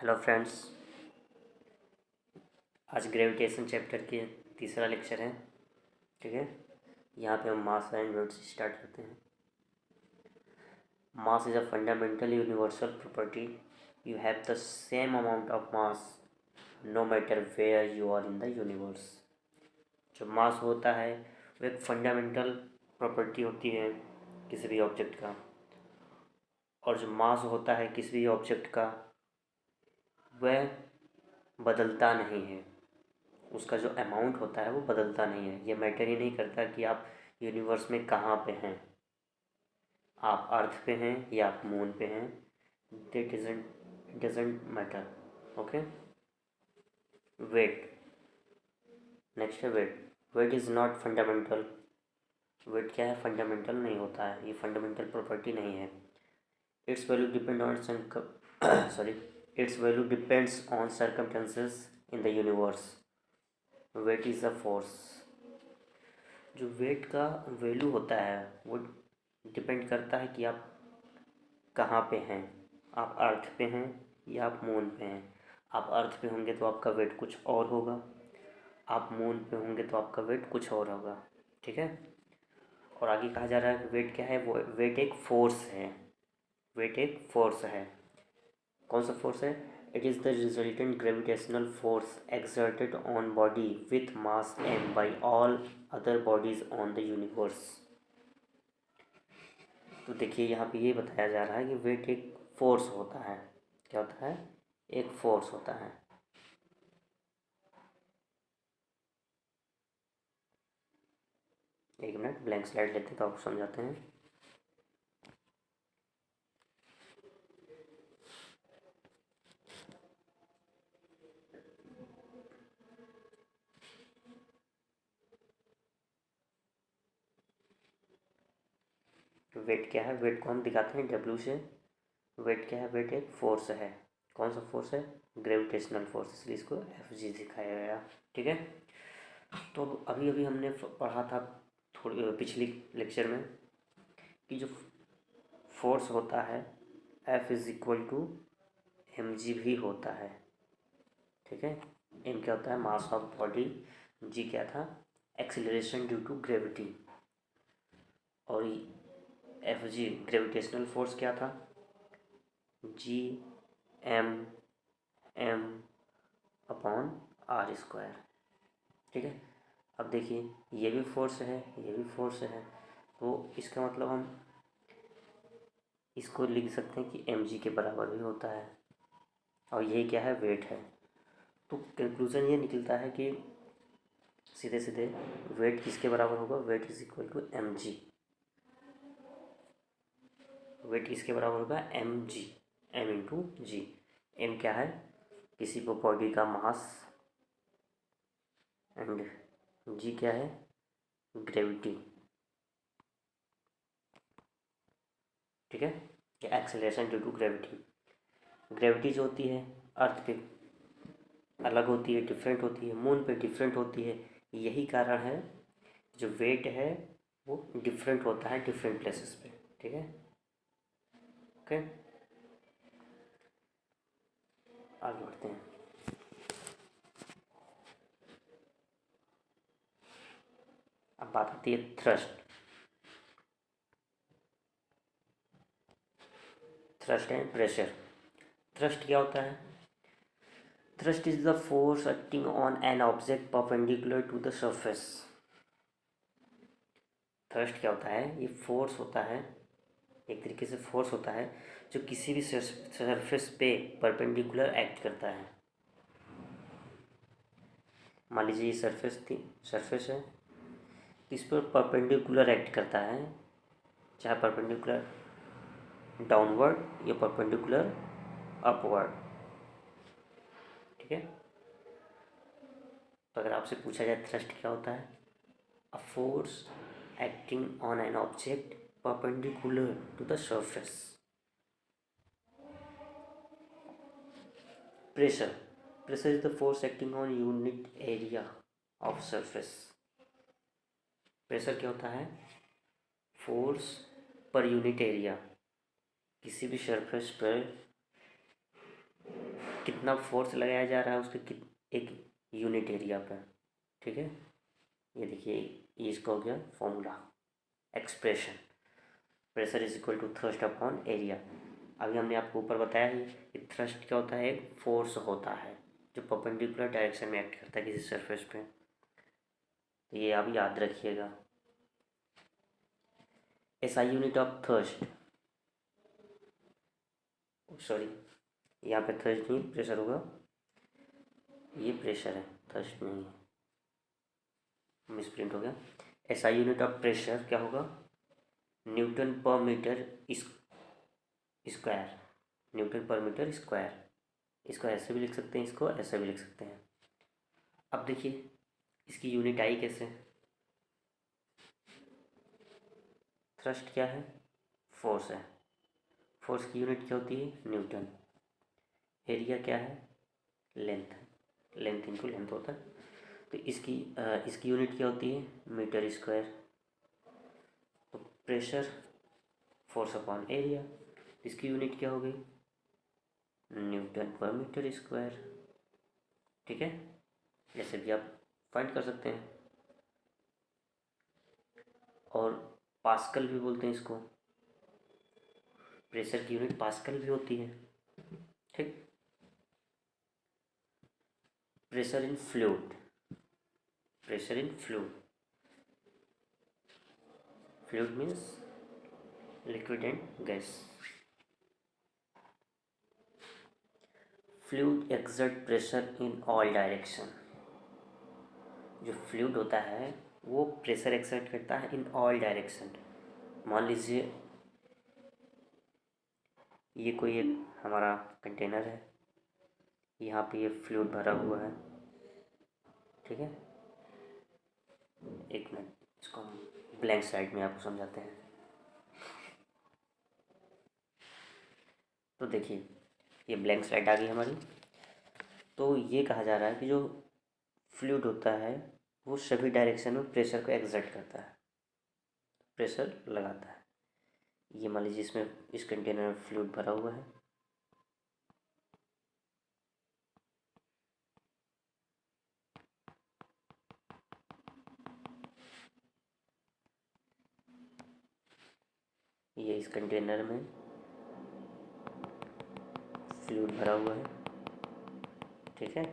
Hello friends, आज gravitation chapter के तीसरा लेक्चर है। ठीक है, यहाँ पे हम मास एंड वेट से स्टार्ट करते हैं। Mass is a fundamental universal property. You have the same amount of mass no matter where you are in the universe. जो मास होता है वो एक फंडामेंटल प्रॉपर्टी होती है किसी भी ऑब्जेक्ट का, और जो मास होता है किसी भी ऑब्जेक्ट का वह बदलता नहीं है। उसका जो अमाउंट होता है वो बदलता नहीं है। ये मैटर ही नहीं करता कि आप यूनिवर्स में कहाँ पे हैं, आप अर्थ पे हैं या आप मून पे हैं। That doesn't matter. Okay. Weight, next है weight. Weight is not fundamental. Weight क्या है? फंडामेंटल नहीं होता है, ये फंडामेंटल प्रॉपर्टी नहीं है। Its value depend on sorry its value depends on circumstances in the universe. Weight is a force. जो वेट का वैल्यू होता है वो डिपेंड करता है कि आप कहाँ पे हैं। आप अर्थ पे हैं या आप मून पे हैं। आप अर्थ पे होंगे तो आपका वेट कुछ और होगा, आप मून पे होंगे तो आपका वेट कुछ और होगा। ठीक है। और आगे कहा जा रहा है कि वेट क्या है? वो वेट एक फोर्स है। वेट एक फोर्स है। कौन सा फोर्स है? It is the resultant gravitational force exerted on body with mass m by all other bodies on the universe. तो देखिए यहाँ पे ये बताया जा रहा है कि वेट एक फोर्स होता है। क्या होता है? एक फोर्स होता है। एक मिनट ब्लैंक स्लाइड लेते तो आपको समझाते हैं। तो वेट क्या है? वेट को हम दिखाते हैं डब्ल्यू से। वेट क्या है? वेट एक फोर्स है। कौन सा फोर्स है? ग्रेविटेशनल फोर्स, इसलिए इसको एफ जी दिखाया गया। ठीक है। तो अभी अभी हमने पढ़ा था थोड़ी पिछली लेक्चर में कि जो फोर्स होता है F is equal to M G भी होता है। ठीक है। एम क्या होता है? Mass of body. जी क्या था? Acceleration due to gravity. और एफ जी ग्रेविटेशनल फोर्स क्या था? G M M upon R square. ठीक है। अब देखिए ये भी फोर्स है, ये भी फोर्स है, तो इसका मतलब हम इसको लिख सकते हैं कि एम जी के बराबर भी होता है। और यही क्या है? वेट है। तो कंक्लूज़न ये निकलता है कि सीधे सीधे वेट किसके बराबर होगा? Weight is equal to M G. Weight किसके बराबर होगा? M G, M into G. M क्या है? किसी को बॉडी का मास, एंड जी क्या है? ग्रेविटी। ठीक है। Acceleration due to gravity. Gravity जो होती है अर्थ पे अलग होती है, डिफरेंट होती है, मून पे डिफरेंट होती है। यही कारण है जो वेट है वो डिफरेंट होता है डिफरेंट प्लेसेस पे। ठीक है। ओके, आगे बढ़ते हैं। अब बात आती है thrust. Thrust and pressure. Thrust क्या होता है? Thrust is the force acting on an object perpendicular to the surface. Thrust क्या होता है? ये फोर्स होता है, एक तरीके से फोर्स होता है जो किसी भी सरफेस पे परपेंडिकुलर एक्ट करता है। मान लीजिए ये सरफेस है, इस पर परपेंडिकुलर एक्ट करता है, चाहे परपेंडिकुलर डाउनवर्ड या परपेंडिकुलर अपवर्ड। ठीक है। तो अगर आपसे पूछा जाए थ्रस्ट क्या होता है? A force acting on an object perpendicular to the surface. Pressure. Pressure is the force acting on unit area of surface. Pressure क्या होता है? Force per unit area. किसी भी सरफेस पर कितना फोर्स लगाया जा रहा है उसके एक यूनिट एरिया पर, ठीक है। ये देखिए, ये इसका हो गया formula, expression, pressure is equal to thrust upon area. अभी हमने आपको ऊपर बताया ही कि थ्रस्ट क्या होता है, एक फोर्स होता है जो परपेंडिकुलर डायरेक्शन में एक्ट करता है किसी सरफेस पे। तो ये आप याद रखिएगा। SI unit of thrust, sorry यहाँ पे थ्रस्ट नहीं प्रेशर होगा, ये प्रेशर है, थ्रस्ट नहीं है, मिसप्रिंट हो गया। एसआई यूनिट ऑफ प्रेशर क्या होगा, न्यूटन पर मीटर स्क्वायर, न्यूटन पर मीटर स्क्वायर। इसको ऐसे भी लिख सकते हैं, इसको ऐसे भी लिख सकते हैं। अब देखिए इसकी यूनिट आई कैसे, थ्रस्ट क्या है, फोर्स है, फोर्स की यूनिट क्या होती है, न्यूटन। एरिया क्या है, लेंथ, लेंथ इनटू लेंथ होता है। तो इसकी यूनिट क्या होती है, मीटर स्क्वायर। तो प्रेशर फोर्स अपॉन एरिया, इसकी यूनिट क्या हो गई, न्यूटन पर मीटर स्क्वायर, ठीक है। ऐसे भी आप फाइंड कर सकते हैं। और पास्कल भी बोलते हैं इसको, प्रेशर की यूनिट पास्कल भी होती है, ठीक। Pressure in fluid, pressure in fluid, fluid means liquid and gas. Fluid exert pressure in all direction, जो फ्लूइड होता है वो प्रेशर एक्सर्ट करता है इन ऑल डायरेक्शन। मान लीजिए ये कोई एक हमारा कंटेनर है, यहाँ पे ये फ्लूइड भरा हुआ है, ठीक है। एक मिनट, इसको हम ब्लैंक स्लाइड में आपको समझाते हैं। तो देखिए ये ब्लैंक स्लाइड आ गई हमारी। तो ये कहा जा रहा है कि जो फ्लूइड होता है वो सभी डायरेक्शन में प्रेशर को एक्सर्ट करता है, प्रेशर लगाता है। ये मान लीजिए इसमें इस कंटेनर में फ्लूइड भरा हुआ है, ये इस कंटेनर में फ्लूइड भरा हुआ है, ठीक है।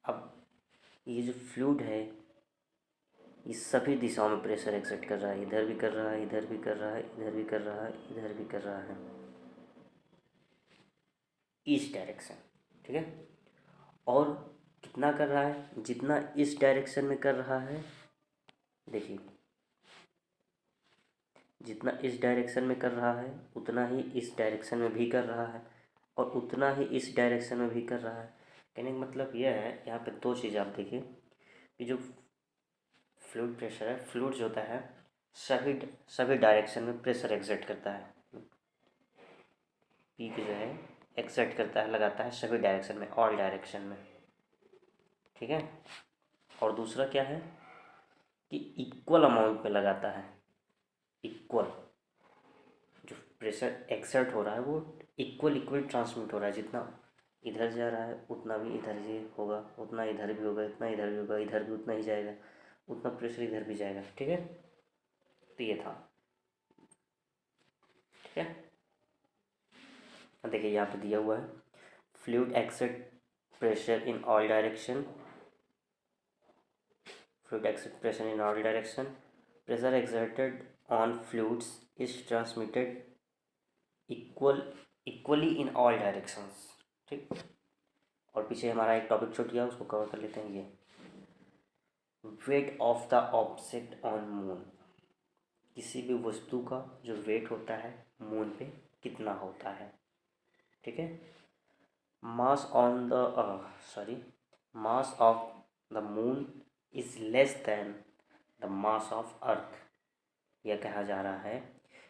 अब ये जो फ्लूइड है ये सभी दिशाओं में प्रेशर एक्सर्ट कर रहा है, इधर भी कर रहा है, इधर भी कर रहा है, इधर भी कर रहा है, इधर भी कर रहा है, इस डायरेक्शन, ठीक है। और कितना कर रहा है, जितना इस डायरेक्शन में कर रहा है, देखिए जितना इस डायरेक्शन में कर रहा है उतना ही इस डायरेक्शन में भी कर रहा है, और उतना ही इस डायरेक्शन में भी कर रहा है। कहने का मतलब यह है, यहाँ पे दो चीज़ आप देखिए कि जो फ्लूइड प्रेशर है, फ्लूइड जो होता है सभी डायरेक्शन में प्रेशर एक्सर्ट करता है, पी जो है एक्सर्ट करता है, लगाता है सभी डायरेक्शन में, ऑल डायरेक्शन में, ठीक है। और दूसरा क्या है कि इक्वल अमाउंट में लगाता है, इक्वल, जो प्रेशर एक्सर्ट हो रहा है वो इक्वल ट्रांसमिट हो रहा है, जितना इधर जा रहा है उतना भी इधर ये होगा, उतना इधर भी होगा, इतना इधर भी होगा, इधर भी उतना ही जाएगा, उतना प्रेशर इधर भी जाएगा, ठीक है। तो ये था, ठीक है। देखिए यहाँ पे दिया हुआ है, fluid exert pressure in all direction, fluid exert pressure in all direction, pressure exerted on fluids is transmitted equally in all directions, ठीक। और पीछे हमारा एक टॉपिक छूट गया, उसको कवर कर लेते हैं। ये weight of the object on moon, किसी भी वस्तु का जो वेट होता है मून पे कितना होता है, ठीक है। मास on the mass of the moon is less than the mass of earth. यह कहा जा रहा है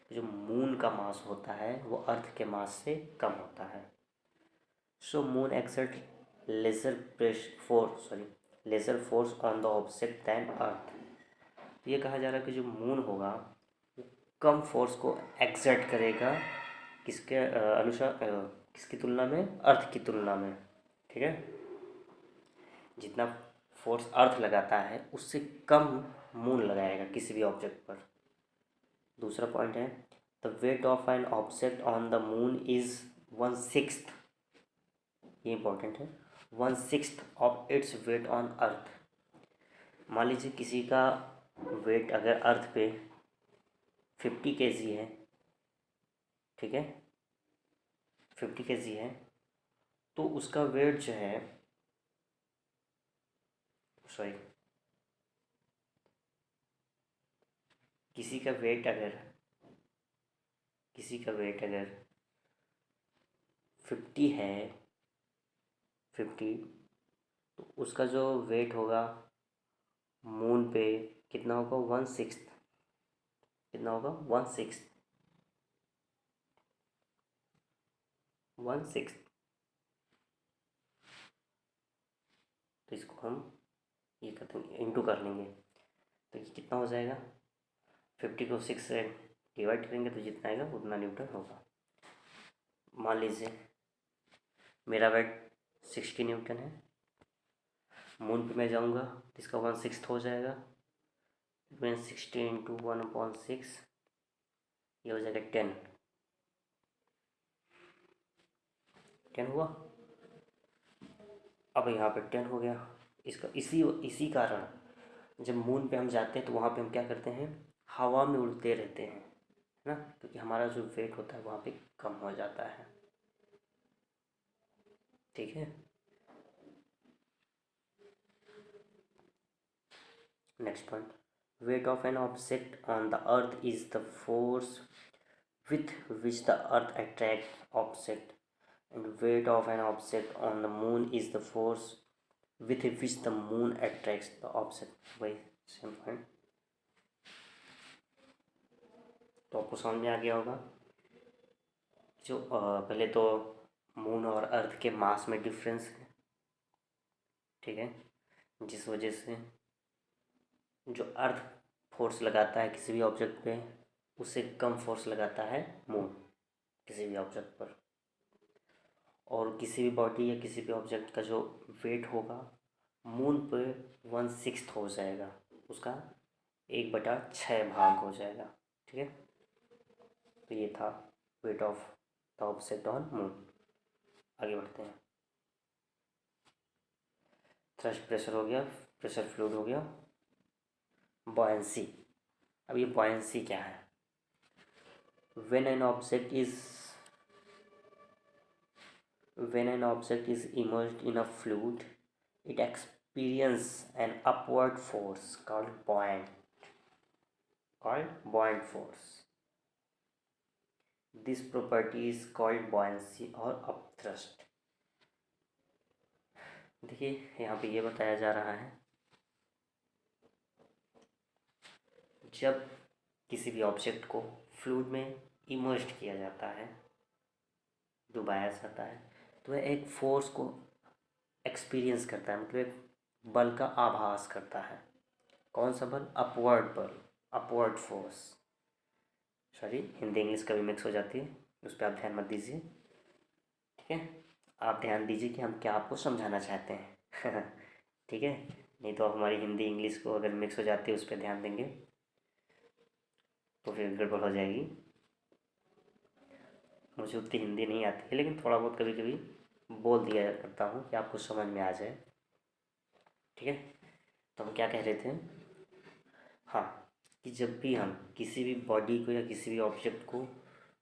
कि जो मून का मास होता है वो अर्थ के मास से कम होता है। So moon exert lesser force on the object than earth. ये कहा जा रहा है कि जो मून होगा वो कम फोर्स को एक्सर्ट करेगा किसके अनुसार, किसकी तुलना में, अर्थ की तुलना में। ठीक है, जितना फोर्स अर्थ लगाता है उससे कम मून लगाएगा किसी भी ऑब्जेक्ट पर। दूसरा पॉइंट है the weight of an object on the moon is 1/6, ये इंपॉर्टेंट है, 1/6 of its weight on earth. मान लीजिए किसी का वेट अगर अर्थ पे 50 kg है, ठीक है, 50 kg है, तो उसका वेट जो है, सॉरी, किसी का वेट अगर 50 है, 50, तो उसका जो वेट होगा मून पे कितना होगा, 1/6, कितना होगा, 1/6, 1/6। तो इसको हम ये करते हैं, इंटू कर लेंगे, तो ये कितना हो जाएगा, 50 को 6 से डिवाइड करेंगे तो जितना आएगा उतना न्यूटन होगा। मान लीजिए मेरा वेट 60 न्यूटन है, मून पे मैं जाऊंगा तो इसका 1/6 हो जाएगा, मैं 60 इंटू 1/6, ये हो जाएगा 10 हुआ। अब यहाँ पे 10 हो गया, इसका इसी इसी कारण जब मून पे हम जाते हैं तो वहाँ पे हम क्या करते हैं, हवा में उड़ते रहते हैं, है ना, क्योंकि हमारा जो वेट होता है वहाँ पे कम हो जाता है। ठीक है, next point, weight of an object on the earth is the force with which the earth attracts object, and weight of an object on the moon is the force with which the moon attracts the object। वही same point, तो आपको समझ में आ गया होगा। जो पहले तो मून और अर्थ के मास में डिफरेंस है, ठीक है, जिस वजह से जो अर्थ फोर्स लगाता है किसी भी ऑब्जेक्ट पे, उससे कम फोर्स लगाता है मून किसी भी ऑब्जेक्ट पर। और किसी भी बॉडी या किसी भी ऑब्जेक्ट का जो वेट होगा मून पे 1/6 हो जाएगा, उसका 1/6 भाग हो जाएगा। ठीक है, तो ये था weight of the object on moon. आगे बढ़ते हैं, थ्रस्ट प्रेशर हो गया, प्रेशर फ्लूइड हो गया, बॉयंसी। अब ये बॉयंसी क्या है, when an object is immersed in a fluid, it experiences an upward force called buoyant force. This property is called buoyancy or upthrust। देखिए यहाँ पे ये बताया जा रहा है, जब किसी भी ऑब्जेक्ट को फ्लूइड में इमर्स्ड किया जाता है, डुबाया जाता है, तो वह एक फोर्स को एक्सपीरियंस करता है, मतलब एक बल का आभास करता है। कौन सा बल, अपवर्ड बल, upward force. Sorry, Hindi English कभी मिक्स हो जाती है, उस पर आप ध्यान मत दीजिए। ठीक है, आप ध्यान दीजिए कि हम क्या आपको समझाना चाहते हैं। ठीक है, नहीं तो हमारी हिंदी इंग्लिश को अगर मिक्स हो जाती है उस पर ध्यान देंगे तो फिर गड़बड़ हो जाएगी। मुझे उतनी हिंदी नहीं आती है, लेकिन थोड़ा बहुत कभी कभी बोल दिया करता हूँ कि आपको समझ में आ जाए। ठीक है, तो हम क्या कह रहे थे, हाँ, कि जब भी हम किसी भी बॉडी को या किसी भी ऑब्जेक्ट को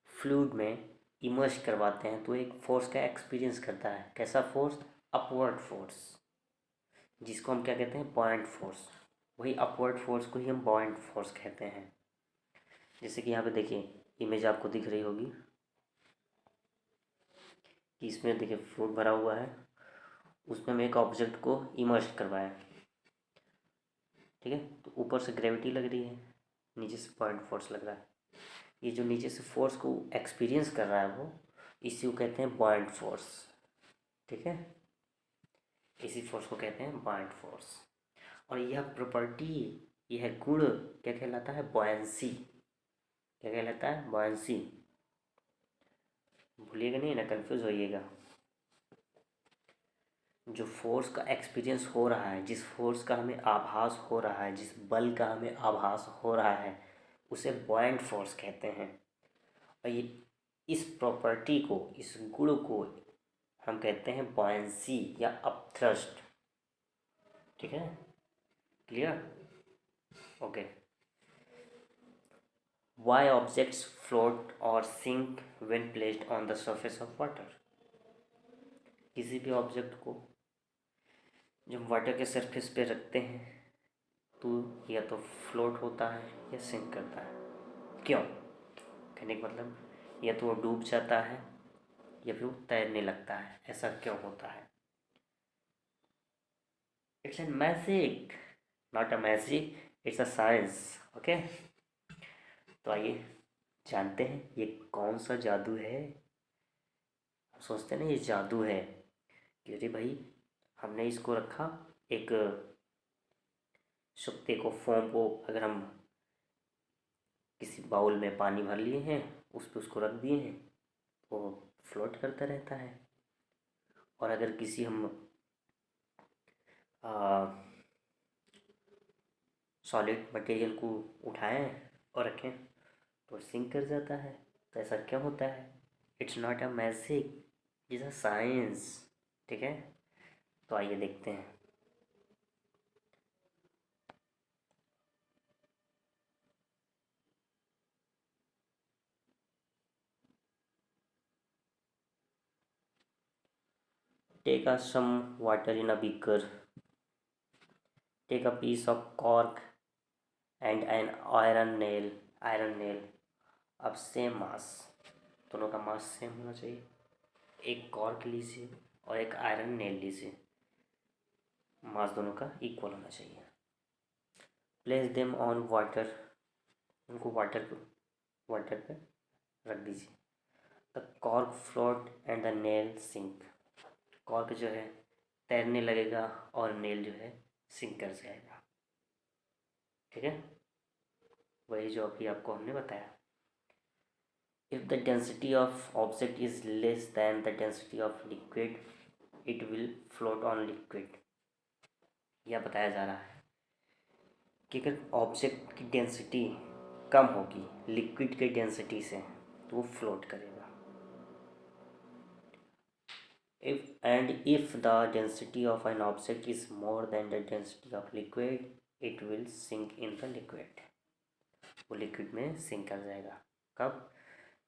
फ्लूइड में इमर्स करवाते हैं तो एक फोर्स का एक्सपीरियंस करता है। कैसा फोर्स, अपवर्ड फोर्स, जिसको हम क्या कहते हैं, बॉयंट फोर्स। वही अपवर्ड फोर्स को ही हम बॉयंट फोर्स कहते हैं। जैसे कि यहाँ पे देखिए इमेज आपको दिख रही होगी कि इसमें देखिए फ्लूइड भरा हुआ है, उसमें हम एक ऑब्जेक्ट को इमर्स करवाया। ठीक है, तो ऊपर से ग्रेविटी लग रही है, नीचे से बॉयंट फोर्स लग रहा है। ये जो नीचे से फोर्स को एक्सपीरियंस कर रहा है वो, इसी को कहते हैं बॉयंट फोर्स। ठीक है, इसी फोर्स को कहते हैं बॉयंट फोर्स। और यह प्रॉपर्टी, यह गुण क्या कहलाता है, बॉयंसी। क्या कहलाता है, बॉयंसी। भूलिएगा नहीं ना, कंफ्यूज होइएगा। जो फोर्स का एक्सपीरियंस हो रहा है, जिस फोर्स का हमें आभास हो रहा है, जिस बल का हमें आभास हो रहा है, उसे बॉयंट फोर्स कहते हैं। और ये इस प्रॉपर्टी को, इस गुण को हम कहते हैं बॉयंसी या अपथ्रस्ट। ठीक है, clear? Okay. Why objects float or sink when placed on the surface of water? किसी भी ऑब्जेक्ट को जब वाटर के सरफेस पे रखते हैं तो या तो फ्लोट होता है या सिंक करता है। क्यों? कहने का मतलब या तो वो डूब जाता है या फिर वो तैरने लगता है। ऐसा क्यों होता है? It's an magic, not a magic, it's a science. Okay, तो आइए जानते हैं ये कौन सा जादू है। हम सोचते हैं ना ये जादू है कि अरे भाई हमने इसको रखा, एक सुक्ते को, फोम को अगर हम किसी बाउल में पानी भर लिए हैं, उस पर उसको रख दिए हैं, वो फ्लोट करता रहता है। और अगर किसी हम सॉलिड मटेरियल को उठाएं और रखें तो सिंक कर जाता है। तो ऐसा क्यों होता है? It's not a magic, it's a science. ठीक है, तो आइए देखते हैं। Take some water in a beaker. Take a piece of cork and an iron nail. Iron nail अब सेम मास, दोनों का मास सेम होना चाहिए। एक कॉर्क लीजिए और एक आयरन नेल लीजिए, मास दोनों का इक्वल होना चाहिए। प्लेस देम ऑन वाटर, उनको वाटर पे रख दीजिए। The cork float and the nail sink, cork जो है तैरने लगेगा और नेल जो है सिंक कर जाएगा। ठीक है, वही जो अभी आपको हमने बताया। If the density of object is less than the density of liquid it will float on liquid. यह बताया जा रहा है कि अगर ऑब्जेक्ट की डेंसिटी कम होगी लिक्विड के डेंसिटी से तो वो फ्लोट करेगा। if the density of an object is more than the density of liquid it will sink in the liquid, वो लिक्विड में सिंक कर जाएगा। कब?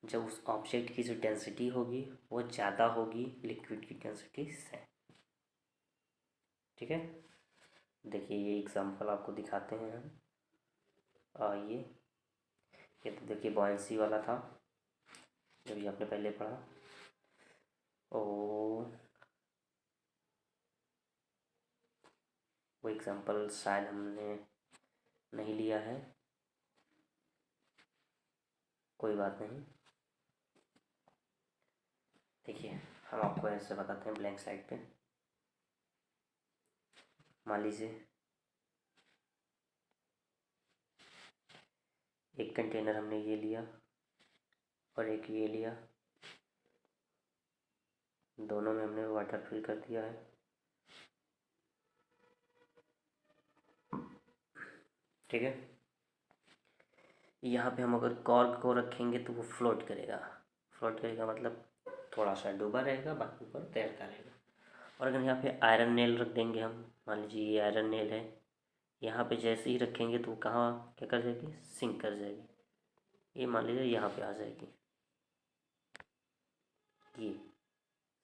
जब उस ऑब्जेक्ट की जो डेंसिटी होगी वो ज़्यादा होगी लिक्विड की डेंसिटी से। ठीक है, देखिए ये एग्जांपल आपको दिखाते हैं हम। ये तो देखिए बॉयंसी वाला था जो भी आपने पहले पढ़ा। वो एग्जांपल शायद हमने नहीं लिया है, कोई बात नहीं। देखिए हम आपको ऐसे बताते हैं ब्लैंक स्लाइड पे। मान लीजिए एक कंटेनर हमने ये लिया और एक ये लिया, दोनों में हमने वाटर फिल कर दिया है। ठीक है, यहाँ पे हम अगर कॉर्क को रखेंगे तो वो फ्लोट करेगा। फ्लोट करेगा मतलब थोड़ा सा डूबा रहेगा, बाकी ऊपर तैरता रहेगा। और अगर यहाँ पे आयरन नेल रख देंगे हम, मान लीजिए ये आयरन नेल है, यहाँ पे जैसे ही रखेंगे तो कहाँ क्या कर जाएगी? सिंक कर जाएगी। ये मान लीजिए यहाँ पे आ जाएगी, ये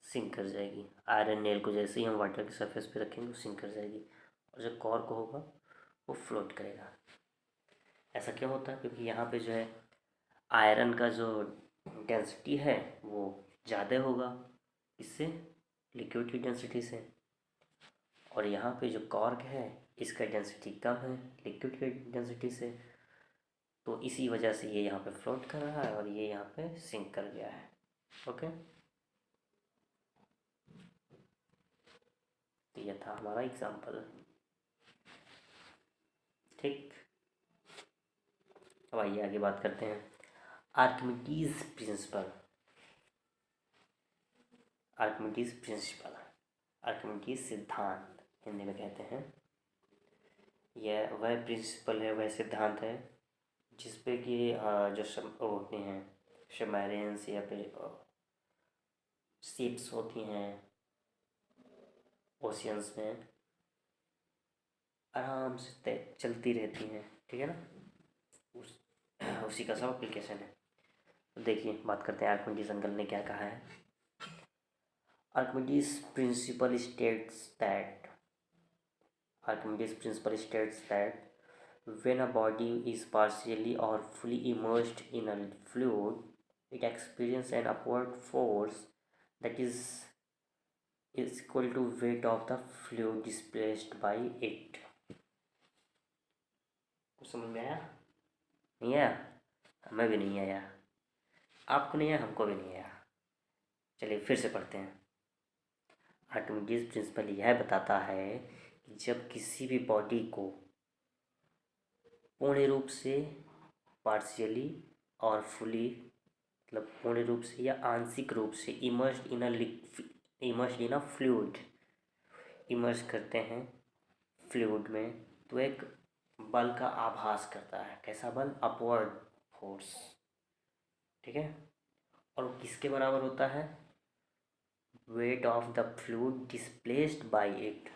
सिंक कर जाएगी। आयरन नेल को जैसे ही हम वाटर के सरफेस पे रखेंगे वो सिंक कर जाएगी। और जो कॉर्क होगा वो फ्लोट करेगा। ऐसा क्यों होता है? क्योंकि यहाँ पे जो है आयरन का जो डेंसिटी है वो ज़्यादा होगा इससे, लिक्विड की डेंसिटी से। और यहाँ पे जो कॉर्क है इसका डेंसिटी कम है लिक्विड की डेंसिटी से, तो इसी वजह से ये यहाँ पे फ्लोट कर रहा है और ये यहाँ पे सिंक कर गया है। ओके, तो ये था हमारा एग्जाम्पल। ठीक, अब आइए आगे बात करते हैं Archimedes principal. Archimedes principal, Archimedes सिद्धांत हिंदी में कहते हैं। यह वह प्रिंसिपल है, वह सिद्धांत है जिस पे कि जो होती हैं सबमरीन्स या फिर शिप्स होती हैं ओशियंस में, आराम से चलती रहती हैं, ठीक है ना। उसी का सब एप्लीकेशन है। तो देखिए, बात करते हैं आर्किमिडीज अंकल ने क्या कहा है। Archimedes principal states that Archimedes' principle states that when a body is partially or fully immersed in a fluid, it experiences an upward force that is equal to weight of the fluid displaced by it. कुछ समझ में आया? नहीं आया? हमें भी नहीं आया, आपको नहीं आया, हमको भी नहीं आया। चलिए फिर से पढ़ते हैं। आर्किमिडीज प्रिंसिपल यह बताता है कि जब किसी भी बॉडी को पूर्ण रूप से, पार्शियली और फुली, मतलब पूर्ण रूप से या आंशिक रूप से immersed in a fluid, immerse करते हैं फ्लूइड में, तो एक बल का आभास करता है। कैसा बल? अपवर्ड फोर्स, ठीक है। और किसके बराबर होता है? Weight of the fluid displaced by it.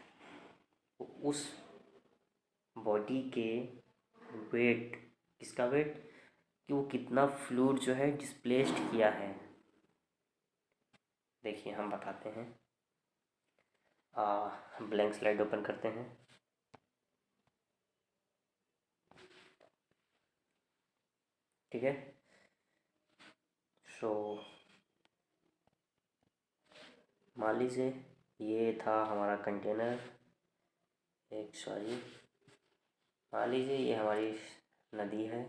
उस बॉडी के वेट, किसका वेट? कि वो कितना फ्लूइड जो है डिस्प्लेस्ड किया है। देखिए हम बताते हैं, ब्लैंक स्लाइड ओपन करते हैं। ठीक है, सो मान लीजिए ये था हमारा कंटेनर, मान लीजिए ये हमारी नदी है।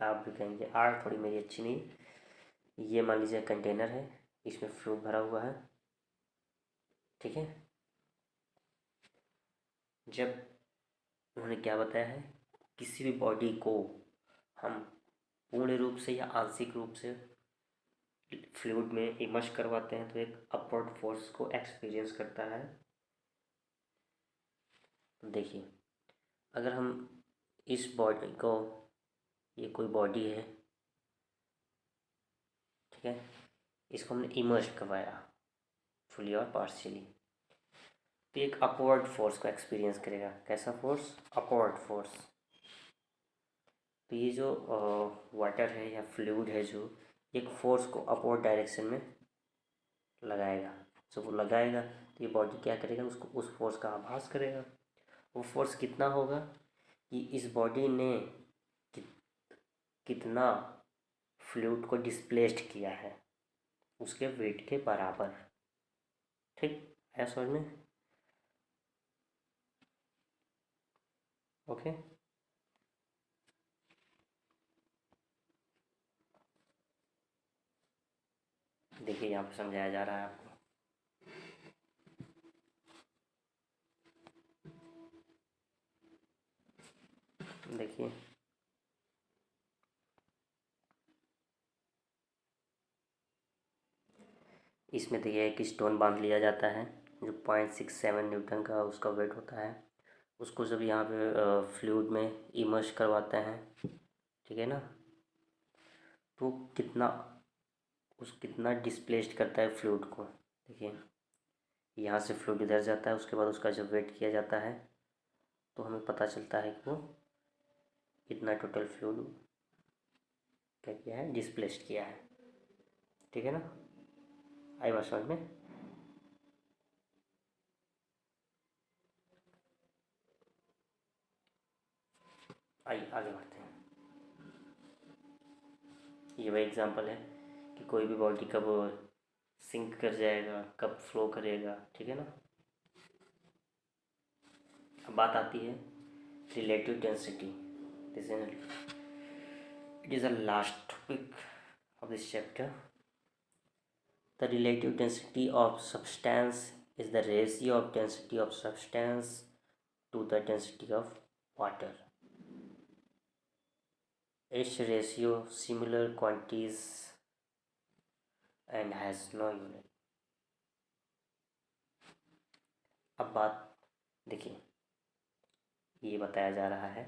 आप भी कहेंगे आर थोड़ी मेरी अच्छी नहीं। ये मान लीजिए कंटेनर है, इसमें फ्लूइड भरा हुआ है, ठीक है। जब उन्होंने क्या बताया है, किसी भी बॉडी को हम पूर्ण रूप से या आंशिक रूप से फ्लूइड में इमर्स करवाते हैं तो एक अपवर्ड फोर्स को एक्सपीरियंस करता है। तो देखिए, अगर हम इस बॉडी को, ये कोई बॉडी है, ठीक है, इसको हमने इमर्स करवाया फुली और पार्शियली, तो एक अपवर्ड फोर्स को एक्सपीरियंस करेगा। कैसा फोर्स? Upward force. तो ये जो वाटर है या फ्लूइड है, जो एक फोर्स को अपवर्ड डायरेक्शन में लगाएगा। जब वो लगाएगा तो ये बॉडी क्या करेगा? उसको उस फोर्स का आभास करेगा। वो फोर्स कितना होगा कि इस बॉडी ने कितना फ्लूइड को डिस्प्लेस्ड किया है, उसके वेट के बराबर। ठीक है, समझ में? ओके, देखिए यहाँ पे समझाया जा रहा है आपको। देखिए, इसमें देखिए एक स्टोन बांध लिया जाता है जो 0.67 न्यूटन का उसका वेट होता है। उसको जब यहाँ पे फ्लूइड में इमर्स करवाते हैं, ठीक है ना, तो कितना डिस्प्लेस्ड करता है फ्लूइड को। देखिए यहाँ से फ्लूइड इधर जाता है, उसके बाद उसका जब वेट किया जाता है तो हमें पता चलता है कि वो इतना टोटल फ्लूइड क्या किया है, डिस्प्लेस्ड किया है। ठीक है ना, आई बात समझ में? आइए आगे बढ़ते हैं। ये वही एग्जांपल है कि कोई भी बॉडी कब सिंक कर जाएगा, कब फ्लो करेगा, ठीक है ना। अब बात आती है relative density. It is the last topic of this chapter. The relative density of substance is the ratio of density of substance to the density of water. Its ratio similar quantities and has no unit. अब बात देखिए, ये बताया जा रहा है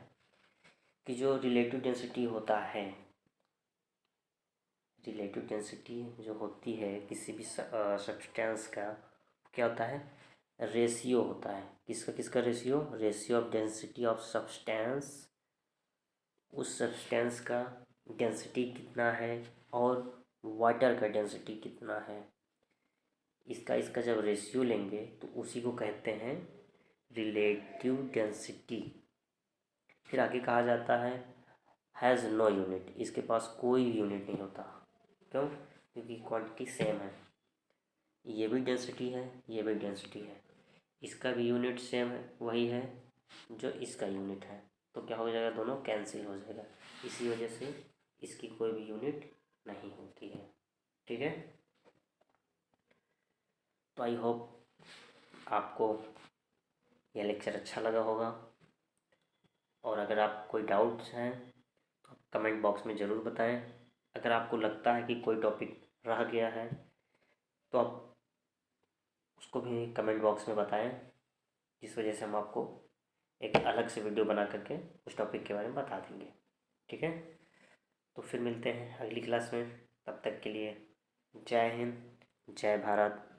कि जो रिलेटिव डेंसिटी होता है, रिलेटिव डेंसिटी जो होती है किसी भी सब्सटेंस का, क्या होता है, रेशियो होता है। किसका किसका ratio, ratio of density of substance, उस सब्सटेंस का डेंसिटी कितना है और वाटर का डेंसिटी कितना है, इसका इसका जब रेशियो लेंगे तो उसी को कहते हैं रिलेटिव डेंसिटी। फिर आगे कहा जाता है हैज़ नो यूनिट, इसके पास कोई यूनिट नहीं होता। क्यों, क्योंकि क्वांटिटी सेम है, ये भी डेंसिटी है, ये भी डेंसिटी है, इसका भी यूनिट सेम है, वही है जो इसका यूनिट है, तो क्या हो जाएगा, दोनों कैंसिल हो जाएगा। इसी वजह से इसकी कोई भी यूनिट नहीं होती है। ठीक है, तो आई होप आपको यह लेक्चर अच्छा लगा होगा, और अगर आप कोई डाउट्स हैं तो आप कमेंट बॉक्स में ज़रूर बताएं। अगर आपको लगता है कि कोई टॉपिक रह गया है तो आप उसको भी कमेंट बॉक्स में बताएं, जिस वजह से हम आपको एक अलग से वीडियो बना करके उस टॉपिक के बारे में बता देंगे। ठीक है, तो फिर मिलते हैं अगली क्लास में, तब तक के लिए जय हिंद, जय भारत,